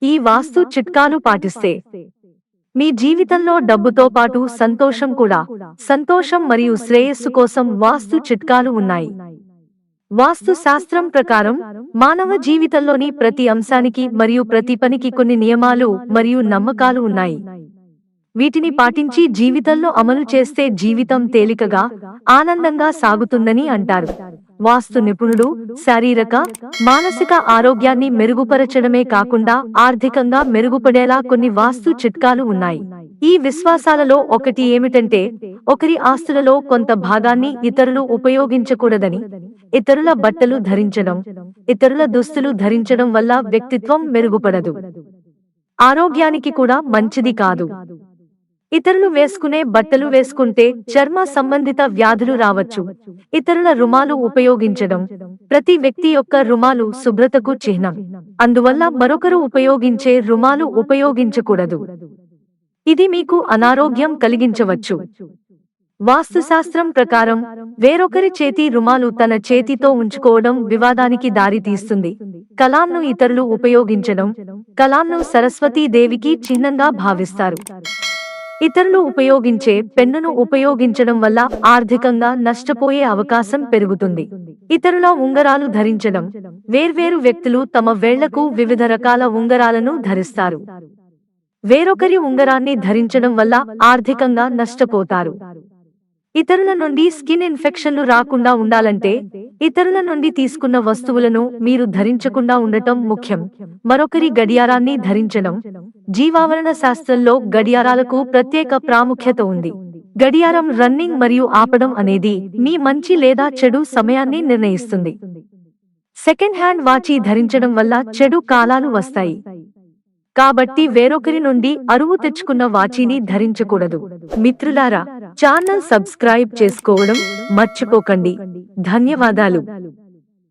ఈ వాస్తు చిట్కాలు పాటిస్తే మీ జీవితంలో డబ్బుతో పాటు సంతోషం కూడా. సంతోషం మరియు శ్రేయస్సు కోసం వాస్తు చిట్కాలు ఉన్నాయి. వాస్తు శాస్త్రం ప్రకారం మానవ జీవితంలోని ప్రతి అంశానికి మరియు ప్రతి పనికి కొన్ని నియమాలు మరియు నమ్మకాలు ఉన్నాయి. వీటిని పాటించి జీవితంలో అమలు చేస్తే జీవితం తేలికగా, ఆనందంగా సాగుతుందని అంటారు. వాస్తు నిపుణుడు శారీరక, మానసిక ఆరోగ్యాన్ని మెరుగుపరచడమే కాకుండా ఆర్థికంగా మెరుగుపడేలా కొన్ని వాస్తు చిట్కాలు ఉన్నాయి. ఈ విశ్వాసాలలో ఒకటి ఏమిటంటే, ఒకరి ఆస్తులలో కొంత భాగాన్ని ఇతరులు ఉపయోగించకూడదని. ఇతరుల బట్టలు ధరించడం, ఇతరుల దుస్తులు ధరించడం వల్ల వ్యక్తిత్వం మెరుగుపడదు, ఆరోగ్యానికి కూడా మంచిది కాదు. ఇతరులు వేసుకునే బట్టలు వేసుకుంటే చర్మ సంబంధిత వ్యాధులు రావచ్చు. ఇతరుల రుమాలు ఉపయోగించడం, ప్రతి వ్యక్తి యొక్క రుమాలు శుభ్రతకు చిహ్నం. అందువల్ల మరొకరు ఉపయోగించే రుమాలు ఉపయోగించకూడదు. ఇది మీకు అనారోగ్యం కలిగించవచ్చు. వాస్తుశాస్త్రం ప్రకారం వేరొకరి చేతి రుమాలు తన చేతితో ఉంచుకోవడం వివాదానికి దారి తీస్తుంది. కలాంను ఇతరులు ఉపయోగించడం, కలాంను సరస్వతీ దేవికి చిహ్నంగా భావిస్తారు. ఇతరులు ఉపయోగించే పెన్నును ఉపయోగించడం వల్ల ఆర్థికంగా నష్టపోయే అవకాశం పెరుగుతుంది. ఇతరుల ఉంగరాలు ధరించడం, వేర్వేరు వ్యక్తులు తమ వేళ్లకు వివిధ రకాల ఉంగరాలను ధరిస్తారు. వేరొకరి ఉంగరాన్ని ధరించడం వల్ల ఆర్థికంగా నష్టపోతారు. ఇతరుల నుండి స్కిన్ ఇన్ఫెక్షన్లు రాకుండా ఉండాలంటే ఇతరుల నుండి తీసుకున్న వస్తువులను మీరు ధరించకుండా ఉండటం ముఖ్యం. మరొకరి గడియారాన్ని ధరించడం. జీవావరణ శాస్త్రంలో గడియారాలకు ప్రత్యేక ప్రాముఖ్యత ఉంది. గడియారం రన్నింగ్ మరియు ఆపడం అనేది మీ మంచి లేదా చెడు సమయాన్ని నిర్ణయిస్తుంది. సెకండ్ హ్యాండ్ వాచి ధరించడం వల్ల చెడు కాలాలు వస్తాయి. కాబట్టి వేరొకరి నుండి అరువు తెచ్చుకున్న వాచీని ధరించకూడదు. మిత్రులారా, ఛానల్ సబ్స్క్రైబ్ చేసుకోవడం మర్చిపోకండి. ధన్యవాదాలు.